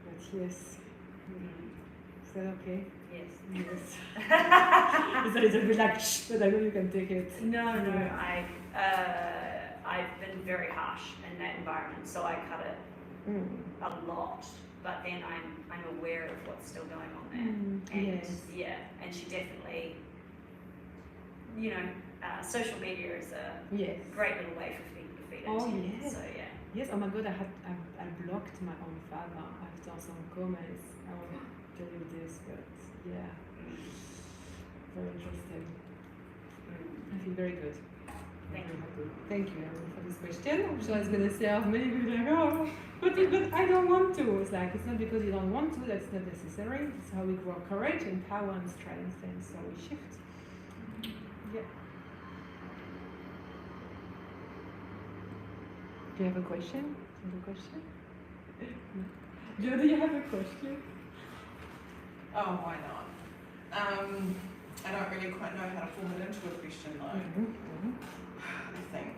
Speaker 1: But yes, is that okay?
Speaker 6: Yes.
Speaker 1: Yes. It's a little bit like, shh, but I know you can take it.
Speaker 6: No, I've been very harsh in that environment, so I cut it a lot. But then I'm aware of what's still going on there, and
Speaker 1: yes.
Speaker 6: yeah, and she definitely, you know, social media is a
Speaker 1: Yes.
Speaker 6: great little way for people to feed into.
Speaker 1: Oh, yes.
Speaker 6: So yeah.
Speaker 1: Yes, oh my god, I blocked my own father after some comments. I won't tell you this, but yeah, very interesting. I feel very good.
Speaker 6: Thank
Speaker 1: Very happy. Thank you, Erin, for this question. I'm sure it's gonna say many people like, oh, but I don't want to. It's like, it's not because you don't want to, that's not necessary. It's how we grow courage and power and strength, and so we shift. Yeah. Do you have a question? Do you have a question? No. Do you have a question?
Speaker 7: Oh, why not? I don't really quite know how to form it into a question though. I think.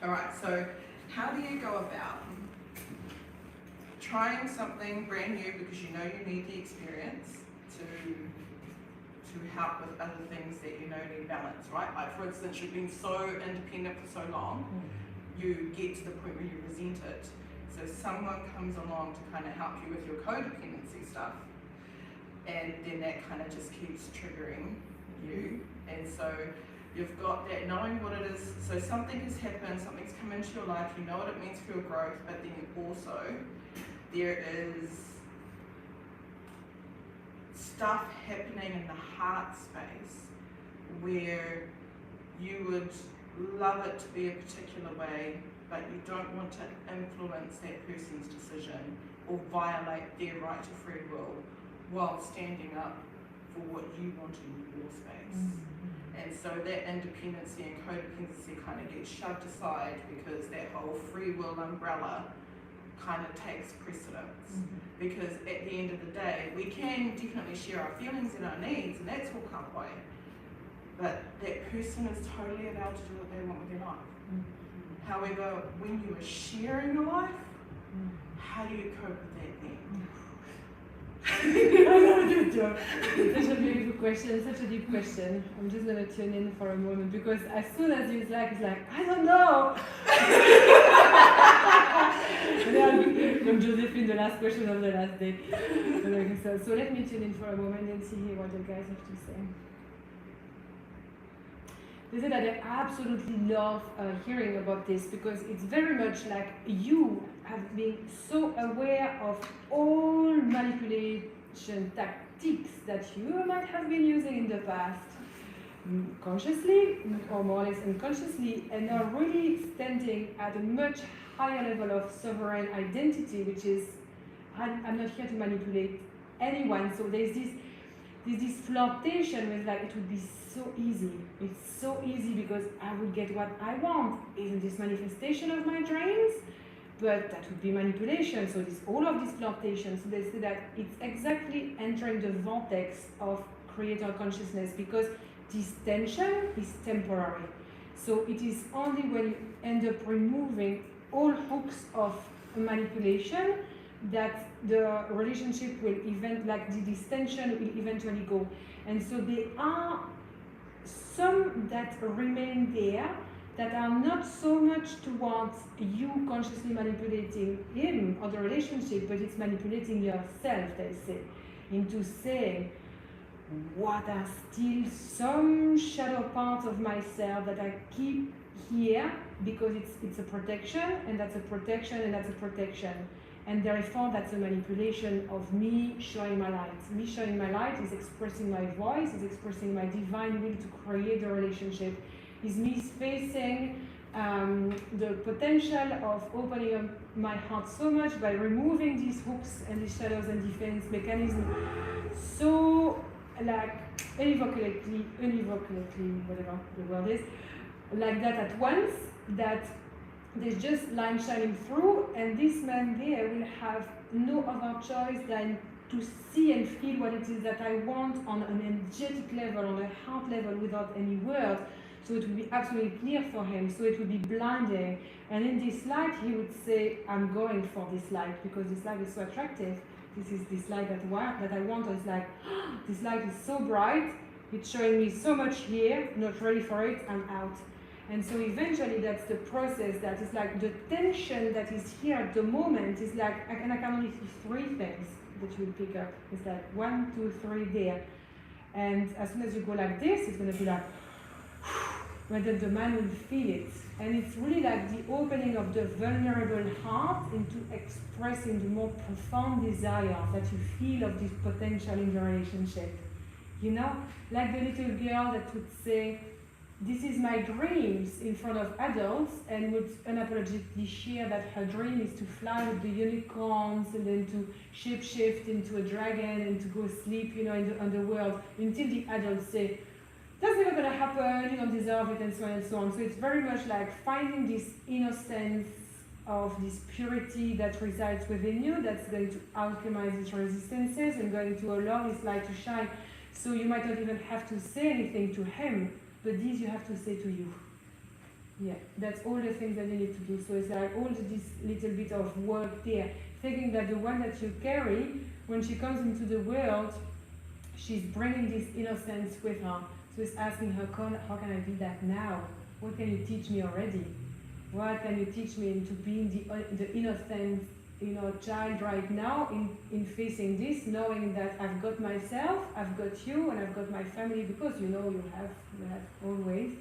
Speaker 7: Alright, so how do you go about trying something brand new because you know you need the experience to help with other things that you know need balance, right? Like for instance, you've been so independent for so long, you get to the point where you resent it. So someone comes along to kind of help you with your codependency stuff, and then that kind of just keeps triggering you. And so you've got that knowing what it is. So something has happened, something's come into your life, you know what it means for your growth, but then also there is stuff happening in the heart space where you would love it to be a particular way, but you don't want to influence that person's decision or violate their right to free will while standing up for what you want in your space. And so that independency and codependency kind of gets shoved aside because that whole free will umbrella kind of takes precedence. Because at the end of the day, we can definitely share our feelings and our needs, and that's all come away. But that person is totally allowed to do what they want with their life. However, when you are sharing a life, how do you cope with that then?
Speaker 1: Such a beautiful question, such a deep question. I'm just gonna tune in for a moment because as soon as it's like, I don't know. And then from Josephine, the last question of the last day. So let me tune in for a moment and see what the guys have to say. They say that they absolutely love hearing about this because it's very much like you have been so aware of all manipulation tactics that you might have been using in the past, consciously or more or less unconsciously, and are really standing at a much higher level of sovereign identity, which is, I'm not here to manipulate anyone. So there's this flirtation with like, it would be so easy. It's so easy because I will get what I want. Isn't this manifestation of my dreams? But that would be manipulation. So all of this flirtation. So they say that it's exactly entering the vortex of creator consciousness because this tension is temporary. So it is only when you end up removing all hooks of manipulation that the relationship will this tension will eventually go. And so they are some that remain there that are not so much towards you consciously manipulating him or the relationship, but it's manipulating yourself, they say, into saying, what are still some shadow parts of myself that I keep here because it's a protection, and that's a protection, and that's a protection. And therefore, that's a manipulation of me showing my light. Me showing my light is expressing my voice, is expressing my divine will to create a relationship, is me spacing the potential of opening up my heart so much by removing these hooks and these shadows and defense mechanisms so like unevocably, whatever the word is, like that at once, that there's just light shining through, and this man there will have no other choice than to see and feel what it is that I want on an energetic level, on a heart level, without any words. So it will be absolutely clear for him, so it will be blinding. And in this light, he would say, I'm going for this light, because this light is so attractive. This is this light that I want. It's like, oh, this light is so bright, it's showing me so much here, not ready for it, I'm out. And so eventually that's the process, that is like the tension that is here at the moment is like, I can only see three things that you will pick up. It's like 1, 2, 3 there. And as soon as you go like this, it's going to be like, but then the man will feel it. And it's really like the opening of the vulnerable heart into expressing the more profound desire that you feel of this potential in the relationship. You know, like the little girl that would say, this is my dreams in front of adults, and would unapologetically share that her dream is to fly with the unicorns and then to shapeshift into a dragon and to go sleep, you know, in the underworld, until the adults say, that's never going to happen, you don't deserve it, and so on and so on. So it's very much like finding this innocence of this purity that resides within you, that's going to alchemize these resistances and going to allow this light to shine. So you might not even have to say anything to him, but these you have to say to you. Yeah, that's all the things that you need to do. So it's like all this little bit of work there, thinking that the one that you carry, when she comes into the world, she's bringing this innocence with her. So it's asking her, how can I be that now? What can you teach me already? What can you teach me into being the innocent, you know, child right now in facing this, knowing that I've got myself, I've got you, and I've got my family, because you know you have always.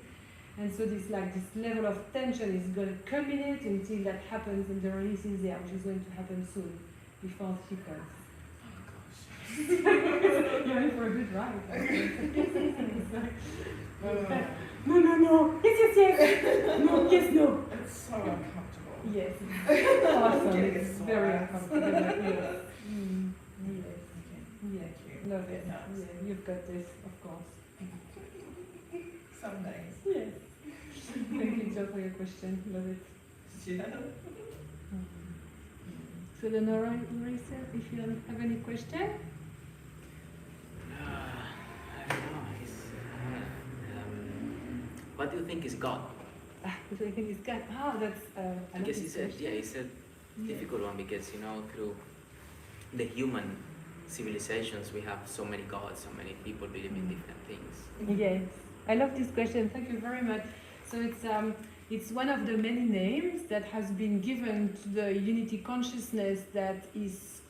Speaker 1: And so this level of tension is going to culminate until that happens, and the release is there, which is going to happen soon, before she comes. You're in for a good ride. No. Yes. No, yes, no.
Speaker 7: It's so uncomfortable.
Speaker 1: Yes. Awesome. It's very uncomfortable. Yes. Yes. Love it. Yeah, you've got this, of course.
Speaker 7: Some days.
Speaker 1: Yes. Thank you, Jo, for your question. Love it.
Speaker 7: Yeah.
Speaker 1: So then, Marisa, if you have any question?
Speaker 8: I don't know. What do you think is God?
Speaker 1: What do you think is God? Oh, that's
Speaker 8: I guess it's a difficult one, because through the human civilizations we have so many gods, so many people believe in different things.
Speaker 1: Yes, I love this question. Thank you very much. So it's one of the many names that has been given to the unity consciousness that is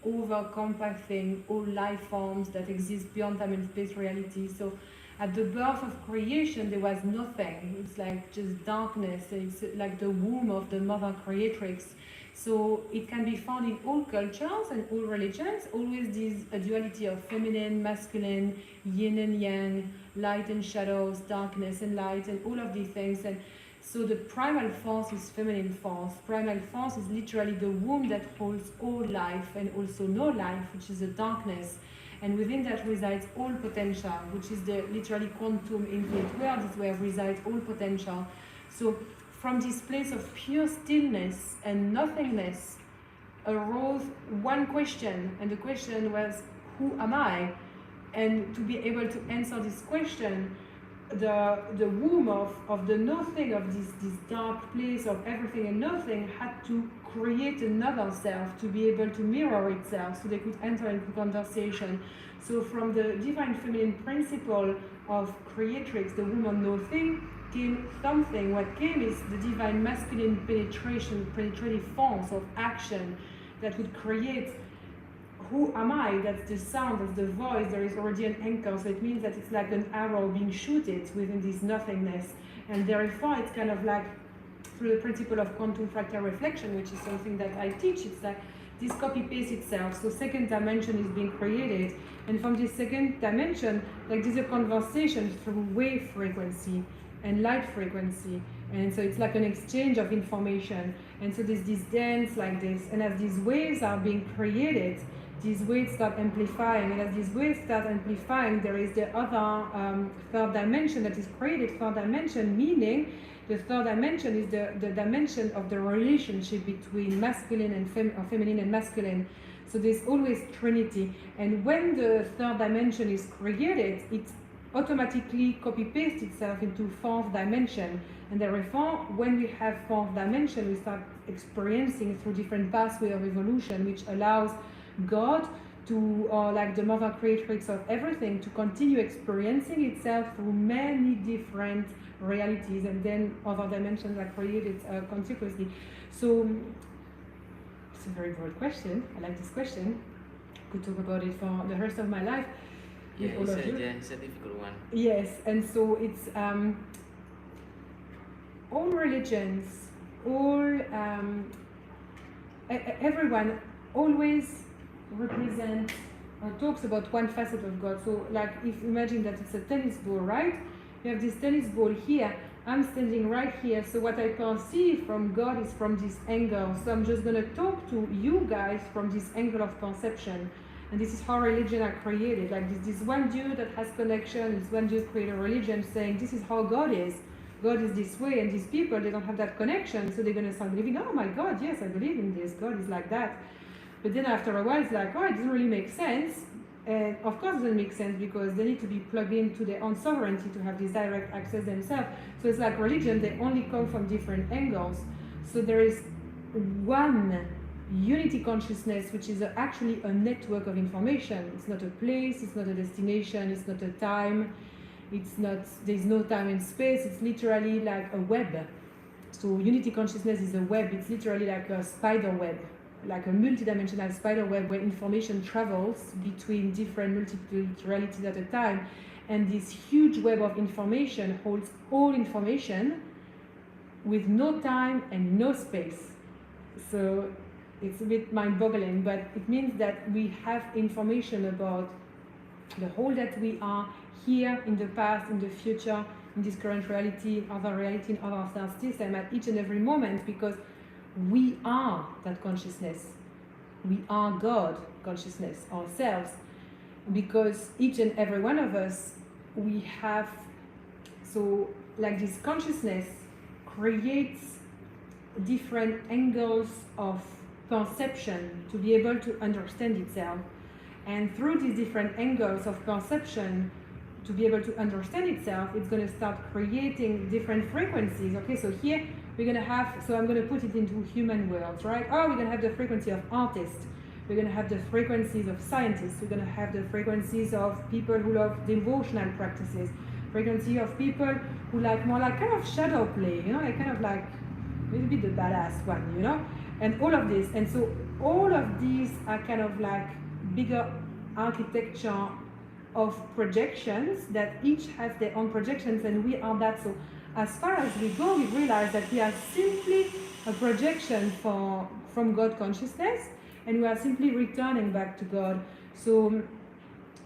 Speaker 1: over-compacting all life forms that exist beyond time and space reality. So at the birth of creation, there was nothing. It's like just darkness. It's like the womb of the mother creatrix. So it can be found in all cultures and all religions, always this duality of feminine, masculine, yin and yang, light and shadows, darkness and light, and all of these things. And so the primal force is feminine force. Primal force is literally the womb that holds all life and also no life, which is the darkness. And within that resides all potential, which is the literally quantum infinite world, is where resides all potential. So from this place of pure stillness and nothingness arose one question, and the question was, who am I? And to be able to answer this question, the womb of the nothing, of this dark place of everything and nothing, had to create another self to be able to mirror itself so they could enter into conversation. So from the divine feminine principle of creatrix, the woman nothing, came something. What came is the divine masculine penetrative force of action that would create who am I? That's the sound, that's the voice. There is already an anchor, so it means that it's like an arrow being shooted within this nothingness. And therefore, it's kind of like through the principle of quantum fractal reflection, which is something that I teach. It's like this copy-paste itself. So second dimension is being created. And from this second dimension, like there's a conversation through wave frequency and light frequency. And so it's like an exchange of information. And so there's this dance like this. And as these waves are being created, these waves start amplifying, and as these waves start amplifying, there is the other third dimension that is created. Third dimension meaning the third dimension is the dimension of the relationship between masculine and feminine and masculine. So there's always trinity, and when the third dimension is created, it automatically copy-pastes itself into fourth dimension. And therefore, when we have fourth dimension, we start experiencing through different pathways of evolution, which allows God to, or like the mother creatrix of everything, to continue experiencing itself through many different realities, and then other dimensions are created consequently. So it's a very broad question. I like this question. Could talk about it for the rest of my life.
Speaker 8: Yeah, it's a difficult one.
Speaker 1: Yes, and so it's all religions, all everyone always represents or talks about one facet of God. So like if imagine that it's a tennis ball, right? You have this tennis ball here, I'm standing right here, so what I perceive from God is from this angle. So I'm just gonna talk to you guys from this angle of perception. And this is how religion are created. Like this one dude that has connection, this one dude create a religion saying this is how God is. God is this way, and these people, they don't have that connection, so they're gonna start believing, oh my God, yes, I believe in this, God is like that. But then after a while, it's like, oh, it doesn't really make sense. And of course it doesn't make sense because they need to be plugged into their own sovereignty to have this direct access themselves. So it's like religion, they only come from different angles. So there is one unity consciousness, which is actually a network of information. It's not a place, it's not a destination, it's not a time, it's not, there's no time and space, it's literally like a web. So unity consciousness is a web, it's literally like a spider web, like a multidimensional spider web where information travels between different multiple realities at a time. And this huge web of information holds all information with no time and no space. So it's a bit mind-boggling, but it means that we have information about the whole that we are here, in the past, in the future, in this current reality, other reality, in other star system at each and every moment, because we are that consciousness. We are God consciousness ourselves, because each and every one of us, we have, so like this consciousness creates different angles of perception to be able to understand itself. And through these different angles of perception, to be able to understand itself, it's going to start creating different frequencies. Okay, so here we're going to have, so I'm going to put it into human worlds, right? Oh, we're going to have the frequency of artists. We're going to have the frequencies of scientists. We're going to have the frequencies of people who love devotional practices. Frequency of people who like more like kind of shadow play, you know, like kind of like maybe the badass one, you know? And all of this. And so all of these are kind of like bigger architecture of projections that each has their own projections, and we are that. So as far as we go, we realize that we are simply a projection from God consciousness, and we are simply returning back to God. So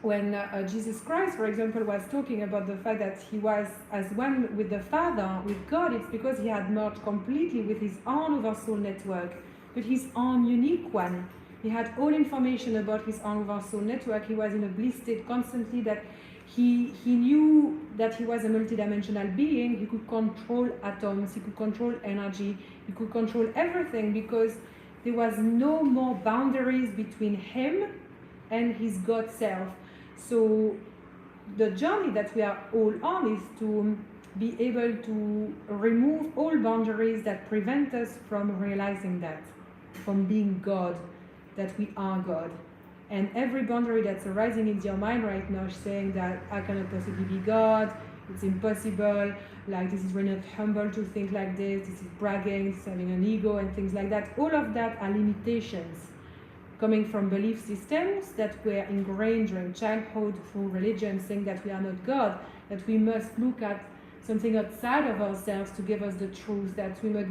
Speaker 1: when Jesus Christ, for example, was talking about the fact that he was as one with the Father, with God, it's because he had merged completely with his own oversoul network, but his own unique one. He had all information about his own oversoul network. He was in a bliss state constantly, that he knew that he was a multidimensional being. He could control atoms, he could control energy, he could control everything, because there was no more boundaries between him and his God self. So the journey that we are all on is to be able to remove all boundaries that prevent us from realizing that, from being God, that we are God. And every boundary that's arising in your mind right now, saying that I cannot possibly be God, it's impossible, like this is really not humble to think like this is bragging, this is having an ego and things like that. All of that are limitations coming from belief systems that were ingrained during childhood through religion, saying that we are not God, that we must look at something outside of ourselves to give us the truth, that we must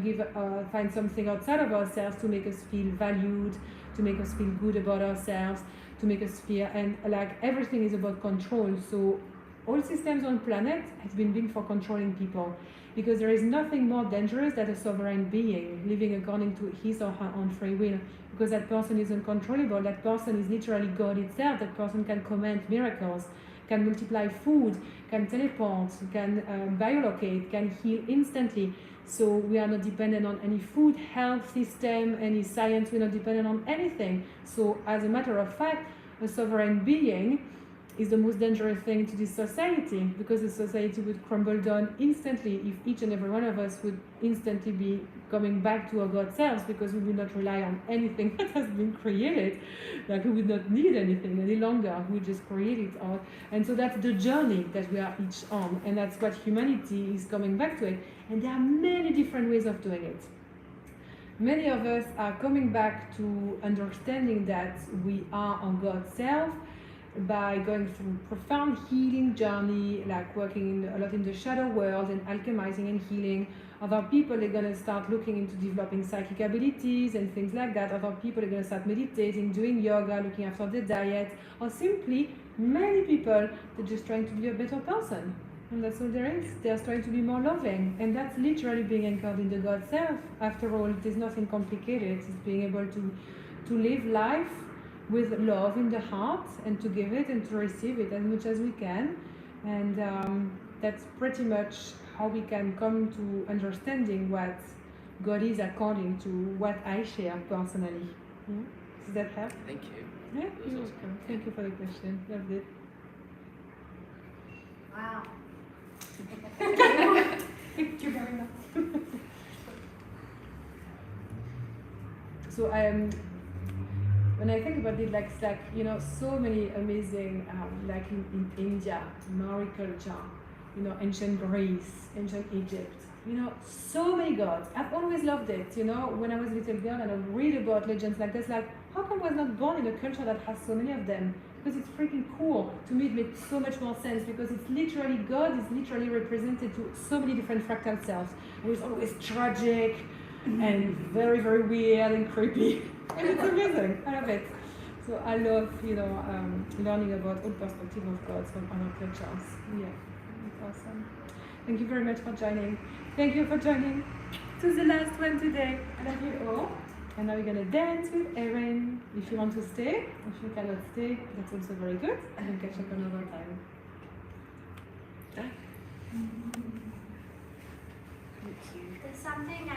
Speaker 1: find something outside of ourselves to make us feel valued, to make us feel good about ourselves, to make us feel, and like everything is about control. So all systems on planet has been built for controlling people, because there is nothing more dangerous than a sovereign being living according to his or her own free will, because that person is uncontrollable, that person is literally God itself, that person can command miracles, can multiply food, can teleport, can biolocate, can heal instantly. So we are not dependent on any food, health system, any science, we're not dependent on anything. So as a matter of fact, a sovereign being is the most dangerous thing to this society, because the society would crumble down instantly if each and every one of us would instantly be coming back to our God selves, because we would not rely on anything that has been created. Like we would not need anything any longer, we just create it all. And so that's the journey that we are each on, and that's what humanity is coming back to it. And there are many different ways of doing it. Many of us are coming back to understanding that we are on God's self, by going through profound healing journey, like working a lot in the shadow world and alchemizing and healing. Other people are going to start looking into developing psychic abilities and things like that. Other people are going to start meditating, doing yoga, looking after their diet, or simply many people they're just trying to be a better person. And that's all there is. They're trying to be more loving. And that's literally being anchored in the God self. After all, it is nothing complicated. It's being able to live life with love in the heart, and to give it and to receive it as much as we can. And that's pretty much how we can come to understanding what God is according to what I share personally. Yeah? Does that help?
Speaker 8: Thank you.
Speaker 1: Yeah, you're welcome. Thank you for the question. Loved it.
Speaker 4: Wow.
Speaker 1: Thank you very much. So when I think about it, like it's like, you know, so many amazing, like in India, Maori culture, you know, ancient Greece, ancient Egypt, you know, so many gods. I've always loved it, you know, when I was a little girl and I would read about legends like this, like, how come I was not born in a culture that has so many of them? Because it's freaking cool. To me, it makes so much more sense, because it's literally, God is literally represented to so many different fractal selves. And it's always tragic and very, very weird and creepy. And it's amazing. I love it. So I love, you know, learning about all perspectives of gods from other cultures. Yeah, it's awesome. Thank you very much for joining. Thank you for joining to the last one today. I love you all. And now we're gonna dance with Erin. If you want to stay, if you cannot stay, that's also very good. And we'll catch up another time.
Speaker 4: There's something